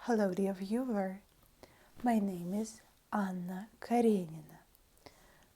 Hello dear viewer, my name is Anna Karenina.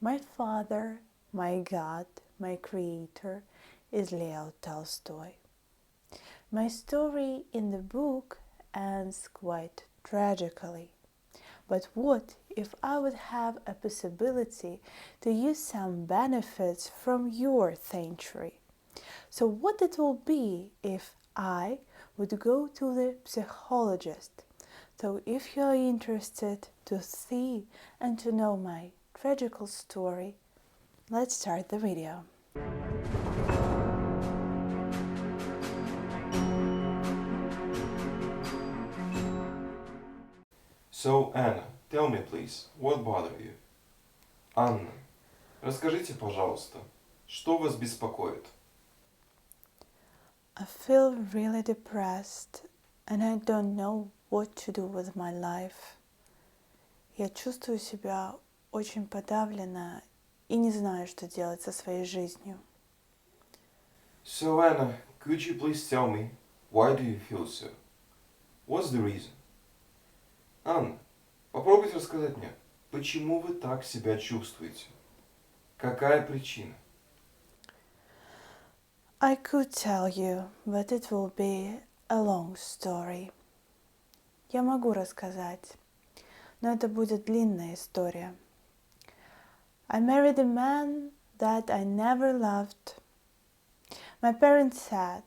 My father, my God, my creator is Leo Tostoy. My story in the book ends quite tragically. But what if I would have a possibility to use some benefits from your century? So what it will be if I would go to the psychologist? So if you are interested to see and to know my tragical story, let's start the video. So, Anna, tell me please, what bothers you? Анна, расскажите, пожалуйста, что вас беспокоит? I feel really depressed and I don't know what to do with my life. Я чувствую себя очень подавленно и не знаю, что делать со своей жизнью. So, Anna, could you please tell me, why do you feel so? What's the reason? Анна, попробуйте рассказать мне, почему вы так себя чувствуете? Какая причина? I could tell you, but it will be a long story. Я могу рассказать, но это будет длинная история. I married a man that I never loved. My parents said,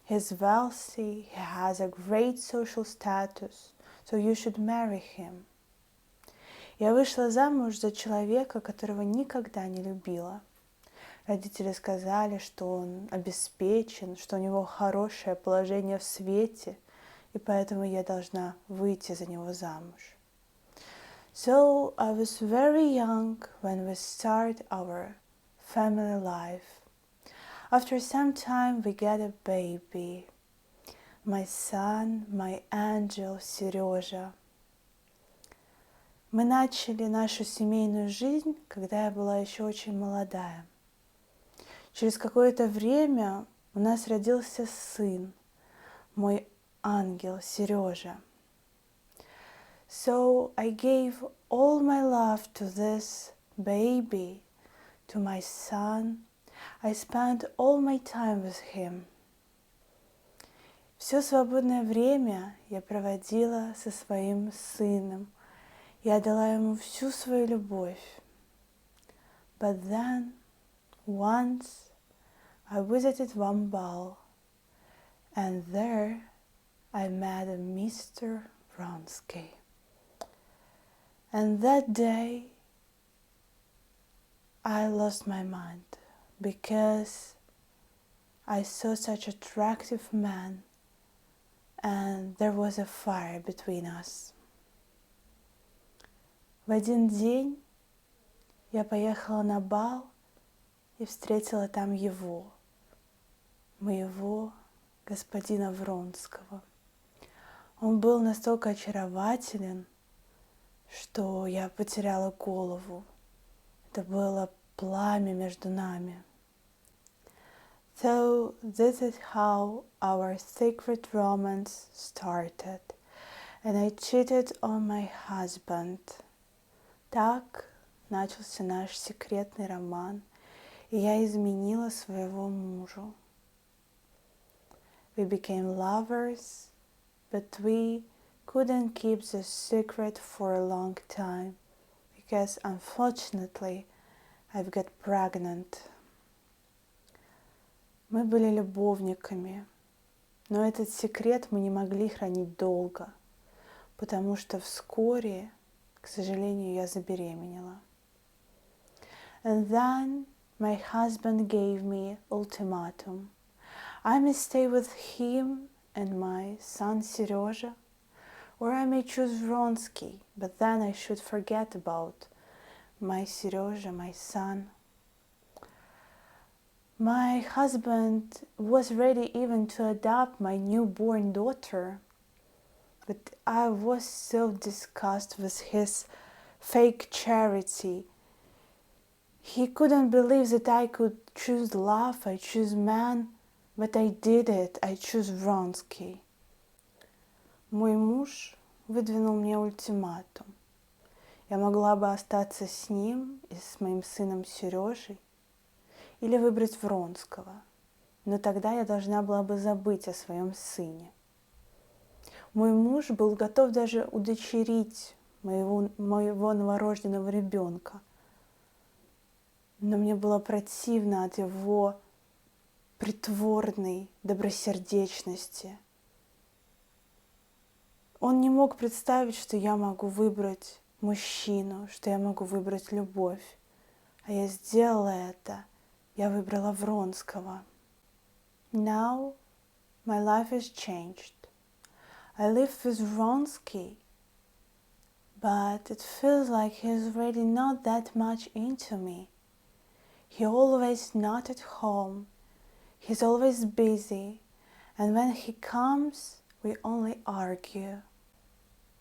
he's wealthy, he has a great social status, so you should marry him. Я вышла замуж за человека, которого никогда не любила. Родители сказали, что он обеспечен, что у него хорошее положение в свете, и поэтому я должна выйти за него замуж. So I was very young when we started our family life. After some time we got a baby. My son, my angel, Сережа. Мы начали нашу семейную жизнь, когда я была еще очень молодая. Через какое-то время у нас родился сын, мой ангел Сережа. So I gave all my love to this baby, to my son. I spent all my time with him. Все свободное время я проводила со своим сыном. Я дала ему всю свою любовь. But then, once, I visited one ball, and there I met a Mr. Vronsky. And that day I lost my mind because I saw such an attractive man and there was a fire between us. В один день я поехала на бал и встретила там его, моего господина Вронского. Он был настолько очарователен, что я потеряла голову. Это было пламя между нами. So this is how our secret romance started, and I cheated on my husband. Так начался наш секретный роман, и я изменила своего мужу. We became lovers, but we couldn't keep the secret for a long time, because unfortunately I've got pregnant. Мы были любовниками, но этот секрет мы не могли хранить долго, потому что вскоре, к сожалению, я забеременела. And then my husband gave me ultimatum. I may stay with him and my son Serежа, or I may choose Vronsky, but then I should forget about my Serежа, my son. My husband was ready even to adopt my newborn daughter, but I was so disgusted with his fake charity. He couldn't believe that I could choose love, I choose man, but I did it, I chose Vronsky. Мой муж выдвинул мне ультиматум. Я могла бы остаться с ним и с моим сыном Сережей или выбрать Вронского, но тогда я должна была бы забыть о своем сыне. Мой муж был готов даже удочерить моего новорожденного ребенка, но мне было противно от его притворной добросердечности. Он не мог представить, что я могу выбрать мужчину, что я могу выбрать любовь. А я сделала это. Я выбрала Вронского. Now my life has changed. I live with Vronsky, but it feels like he's really not that much into me. He always not at home. He's always busy, and when he comes, we only argue.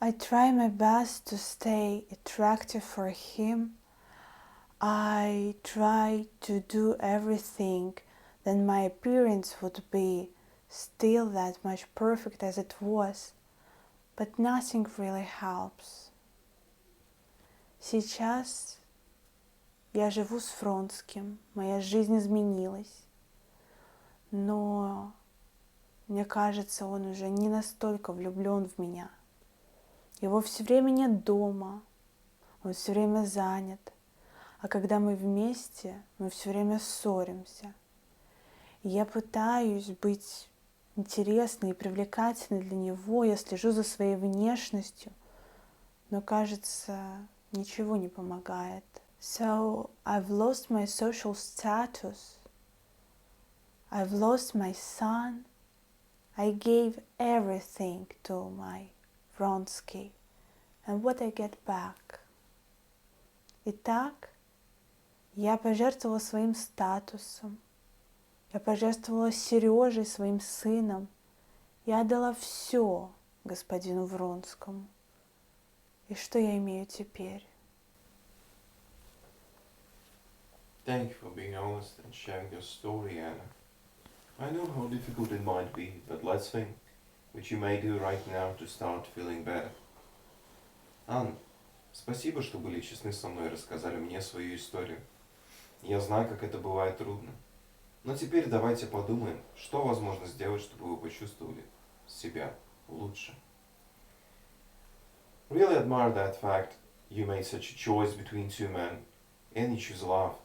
I try my best to stay attractive for him. I try to do everything that my appearance would be still that much perfect as it was, but nothing really helps. Сейчас я живу с Вронским, моя жизнь изменилась, но мне кажется, он уже не настолько влюблен в меня. Его все время нет дома, он все время занят, а когда мы вместе, мы все время ссоримся. И я пытаюсь быть интересной и привлекательной для него, я слежу за своей внешностью, но, кажется, ничего не помогает. So I've lost my social status. I've lost my son. I gave everything to my Vronsky. And what I get back? Итак, я пожертвовала своим статусом. Я пожертвовала Сережей, своим сыном. Я отдала все господину Вронскому. И что я имею теперь? Thank you for being honest and sharing your story, Anna. I know how difficult it might be, but let's think what you may do right now to start feeling better. Анна, спасибо, что были честны со мной и рассказали мне свою историю. Я знаю, как это бывает трудно. Но теперь давайте подумаем, что возможно сделать, чтобы вы почувствовали себя лучше. Really admire that fact you made such a choice between two men and you choose love.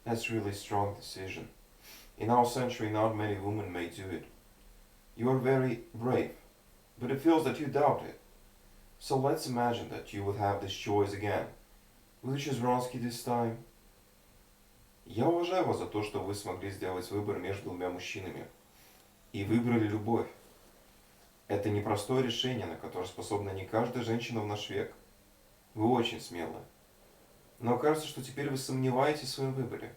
That's really strong decision. In our century, not many women may do it. You are very brave, but it feels that you doubt it. So let's imagine that you would have this choice again. Will you choose Vronsky this time? Я уважаю вас за то, что вы смогли сделать выбор между двумя мужчинами. И выбрали любовь. Это непростое решение, на которое способна не каждая женщина в наш век. Вы очень смелы. Но кажется, что теперь вы сомневаетесь в своем выборе.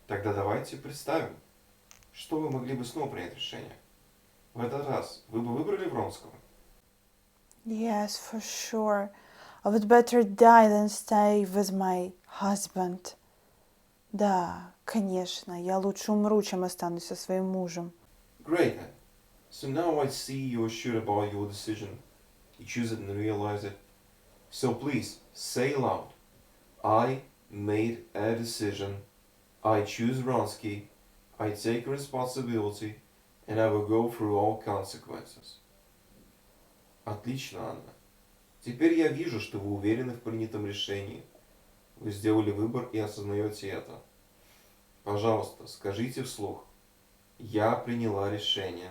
Тогда давайте представим, что вы могли бы снова принять решение. В этот раз вы бы выбрали Вронского? Yes, for sure. I would better die than stay with my husband. Да, конечно, я лучше умру, чем останусь со своим мужем. Great then. So now I see you're sure about your decision. You choose it and realize it. So please, say loud. I made a decision. I choose Vronsky. I take responsibility. And I will go through all consequences. Отлично, Анна. Теперь я вижу, что вы уверены в принятом решении. Вы сделали выбор и осознаете это. Пожалуйста, скажите вслух. Я приняла решение.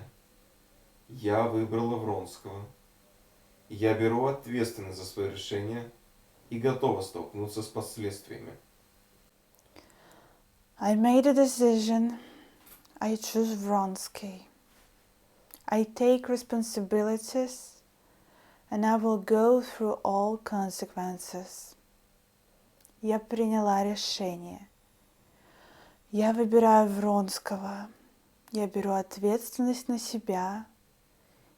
Я выбрала Вронского. Я беру ответственность за свое решение и готова столкнуться с последствиями. I made a decision. I choose Vronsky. I take responsibilities and I will go through all consequences. Я приняла решение. Я выбираю Вронского. Я беру ответственность на себя.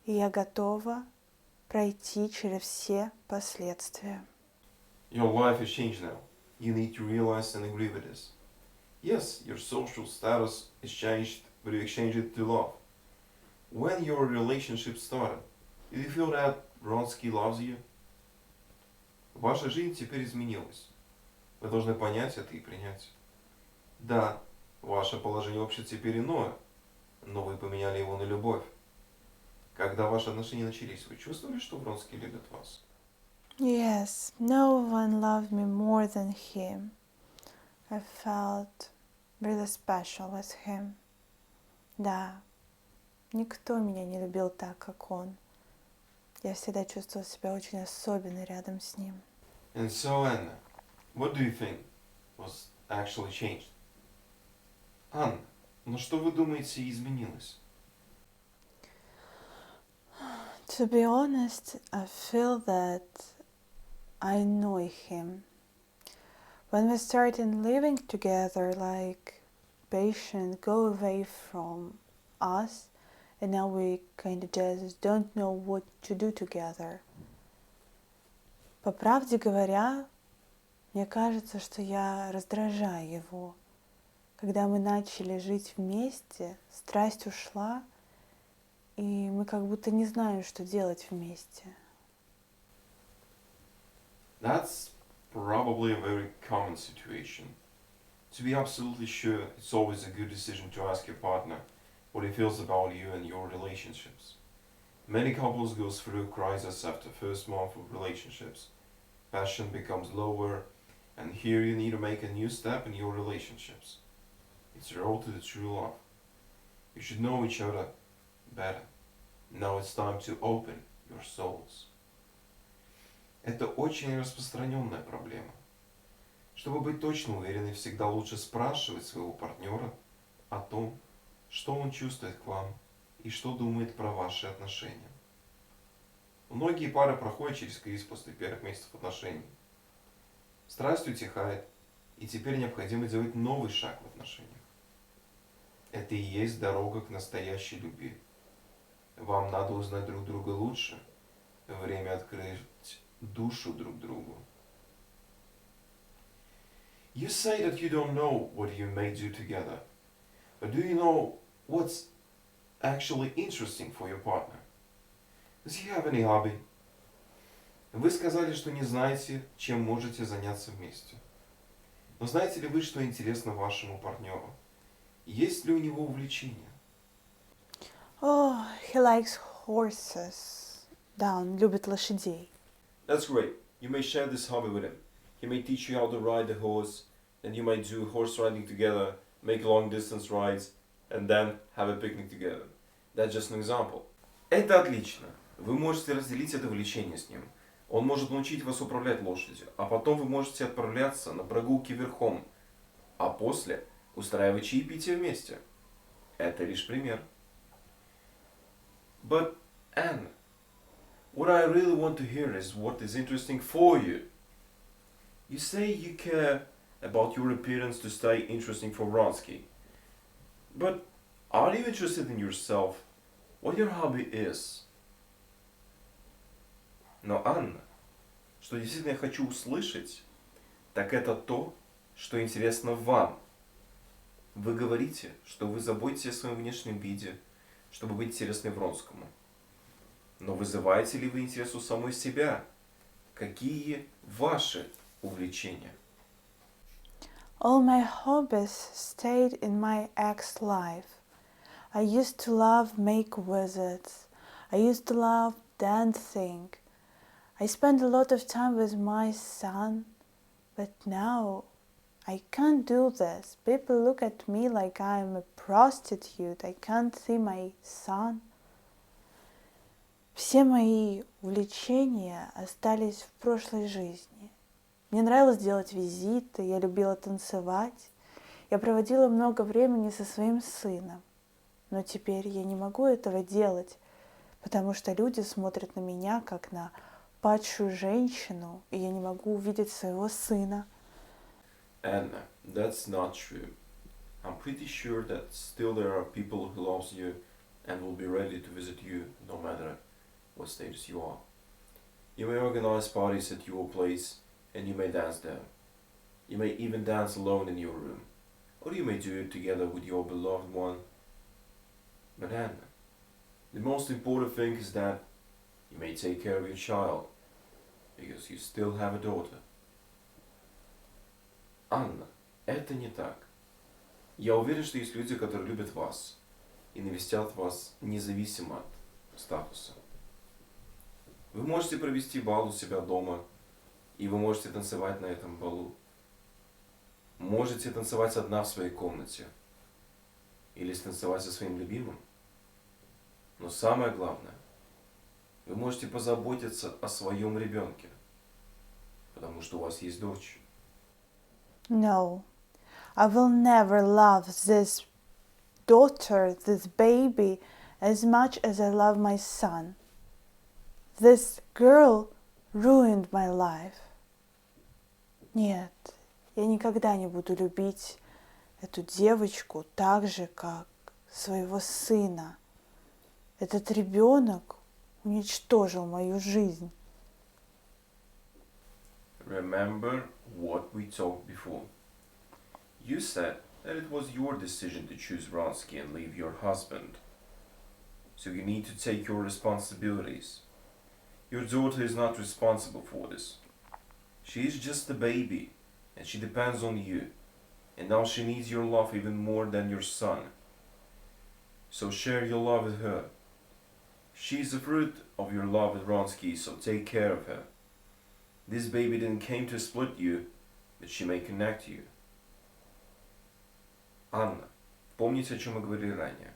И я готова пройти через все последствия. Your life has changed now. You need to realize and agree with this. Yes, your social status is changed, but you exchange it to love. When your relationship started, Do you feel that Vronsky loves you? Ваша жизнь теперь изменилась. Вы должны понять это и принять. Да, ваше положение в обществе теперь иное, но вы поменяли его на любовь. Когда ваши отношения начались, вы чувствовали, что Вронский любит вас? Yes, no one loved me more than him. I felt really special with him. Да, никто меня не любил так, как он. Я всегда чувствовала себя очень особенной рядом с ним. And so, Anna, what do you think was actually changed? Анна, ну что вы думаете изменилось? To be honest, I feel that I know him. When we started living together, like patient go away from us, and now we kind of just don't know what to do together. По правде говоря, мне кажется, что я раздражаю его. Когда мы начали жить вместе, страсть ушла, и мы как будто не знаем, что делать вместе. That's probably a very common situation. To be absolutely sure, it's always a good decision to ask your partner what he feels about you and your relationships. Many couples go through a crisis after first month of relationships. Passion becomes lower, and here you need to make a new step in your relationships. It's the road to the true love. You should know each other better. Now it's time to open your souls. Это очень распространенная проблема. Чтобы быть точно уверенной, всегда лучше спрашивать своего партнера о том, что он чувствует к вам и что думает про ваши отношения. Многие пары проходят через кризис после первых месяцев отношений. Страсть утихает, и теперь необходимо делать новый шаг в отношениях. Это и есть дорога к настоящей любви. Вам надо узнать друг друга лучше. Время открыть душу друг другу. You say that you don't know what you may do together, but do you know what's actually interesting for your partner? Does he have any hobby? Вы сказали, что не знаете, чем можете заняться вместе. Но знаете ли вы, что интересно вашему партнеру? Есть ли у него увлечения? Oh, he likes horses. Да, он любит лошадей. That's great. You may share this hobby with him. He may teach you how to ride the horse, and you might do horse riding together, make long distance rides, and then have a picnic together. That's just an example. Это отлично. Вы можете разделить это увлечение с ним. Он может научить вас управлять лошадью, а потом вы можете отправляться на прогулки верхом, а после устраивать чаепитие вместе. Это лишь пример. But, Anne, what I really want to hear is what is interesting for you. You say you care about your appearance to stay interesting for Vronsky. But are you interested in yourself? What your hobby is? Но, Анна, что действительно я хочу услышать, так это то, что интересно вам. Вы говорите, что вы заботитесь о своем внешнем виде, чтобы быть интересной Вронскому. Но вызываете ли вы интерес у самой себя? Какие ваши увлечения? All my hobbies stayed in my ex-life. I used to love make visits. I used to love dancing. I spent a lot of time with my son, but now I can't do this. People look at me like I'm a prostitute. I can't see my son. Все мои увлечения остались в прошлой жизни. Мне нравилось делать визиты, я любила танцевать. Я проводила много времени со своим сыном. Но теперь я не могу этого делать, потому что люди смотрят на меня как на падшую женщину, и я не могу увидеть своего сына. Anna, that's not true. I'm pretty sure that still there are people who loves you and will be ready to visit you no matter what status you are. You may organize parties at your place and you may dance there. You may even dance alone in your room. Or you may do it together with your beloved one. But Anna, the most important thing is that You may take care of your child, because you still have a daughter. Анна, это не так. Я уверен, что есть люди, которые любят вас и навестят вас независимо от статуса. Вы можете провести бал у себя дома, и вы можете танцевать на этом балу. Можете танцевать одна в своей комнате или станцевать со своим любимым. Но самое главное, вы можете позаботиться о своем ребенке, потому что у вас есть дочь. No, I will never love this daughter, this baby, as much as I love my son. This girl ruined my life. Нет, я никогда не буду любить эту девочку так же, как своего сына. Этот ребенок уничтожил мою жизнь. Remember what we talked before. You said that it was your decision to choose Vronsky and leave your husband. So you need to take your responsibilities. Your daughter is not responsible for this. She is just a baby, and she depends on you. And now she needs your love even more than your son. So share your love with her. She is the fruit of your love with Vronsky, so take care of her. This baby didn't came to split you, but she may connect you. Анна, помните, о чем мы говорили ранее?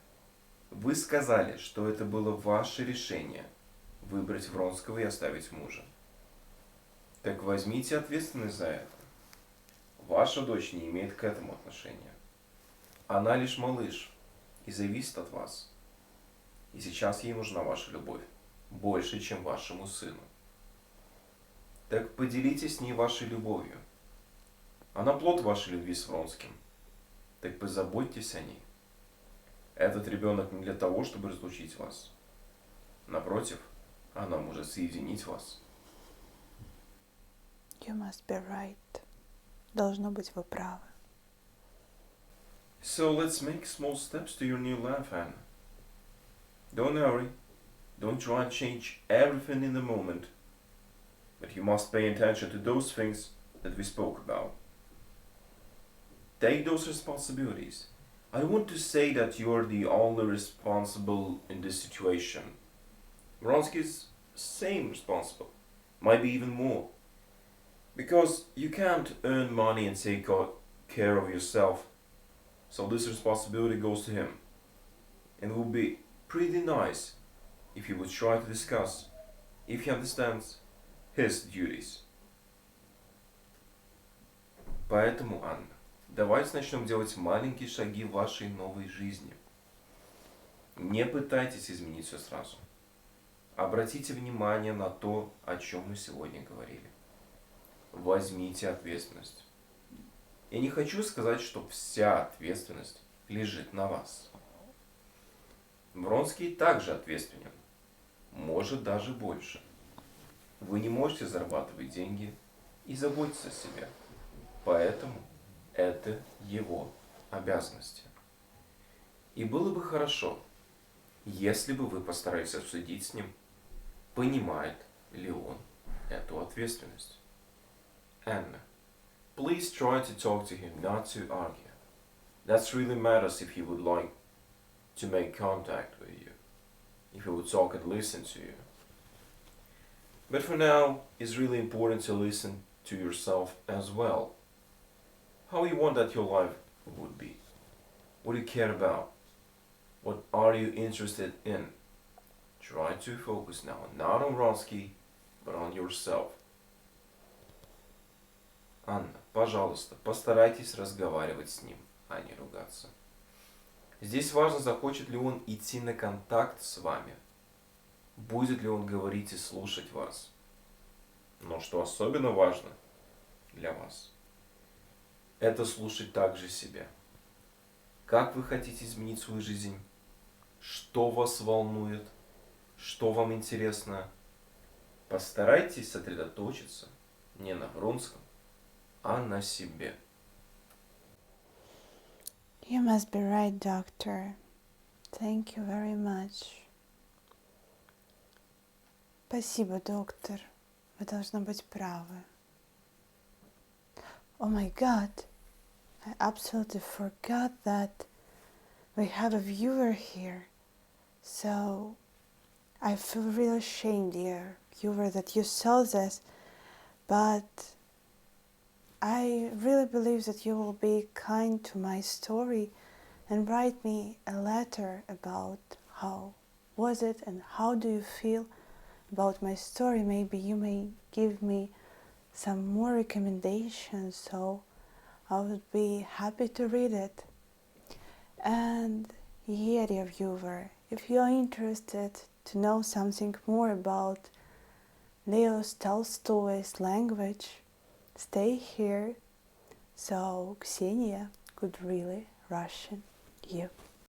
Вы сказали, что это было ваше решение выбрать Вронского и оставить мужа. Так возьмите ответственность за это. Ваша дочь не имеет к этому отношения. Она лишь малыш и зависит от вас. И сейчас ей нужна ваша любовь больше, чем вашему сыну. Так поделитесь с ней вашей любовью. Она плод вашей любви с Вронским. Так позаботьтесь о ней. Этот ребенок не для того, чтобы разлучить вас. Напротив, она может соединить вас. You must be right. Должно быть, вы правы. So let's make small steps to your new life, Anna. Don't hurry. Don't try and change everything in the moment. But you must pay attention to those things that we spoke about. Take those responsibilities. I don't want to say that you're the only responsible in this situation. Vronsky's same responsible. Might be even more. Because you can't earn money and take care of yourself. So this responsibility goes to him. And it would be pretty nice if you would try to discuss if he understands his duties. Поэтому, Анна, давайте начнем делать маленькие шаги в вашей новой жизни. Не пытайтесь изменить все сразу. Обратите внимание на то, о чем мы сегодня говорили. Возьмите ответственность. Я не хочу сказать, что вся ответственность лежит на вас. Вронский также ответственен. Может, даже больше. Вы не можете зарабатывать деньги и заботиться о себе. Поэтому это его обязанности. И было бы хорошо, если бы вы постарались обсудить с ним, понимает ли он эту ответственность. Anna, please try to talk to him, not to argue. That really matters if he would like to make contact with you, if he would talk and listen to you. But for now, it's really important to listen to yourself as well. How you want that your life would be. What do you care about? What are you interested in? Try to focus now, not on Vronsky, but on yourself. Анна, пожалуйста, постарайтесь разговаривать с ним, а не ругаться. Здесь важно, захочет ли он идти на контакт с вами. Будет ли он говорить и слушать вас. Но что особенно важно для вас, это слушать также себя. Как вы хотите изменить свою жизнь? Что вас волнует? Что вам интересно? Постарайтесь сосредоточиться не на Вронском, а на себе. You must be right, doctor. Thank you very much. Спасибо, доктор. Вы должны быть правы. Oh my God, I absolutely forgot that we have a viewer here. So I feel really ashamed, dear viewer, that you saw this, but I really believe that you will be kind to my story and write me a letter about how was it and how do you feel about my story. Maybe you may give me some more recommendations, so I would be happy to read it. And yeah, dear viewer, if you are interested to know something more about Leo Tolstoy's language, stay here so Ksenia could really Russian you.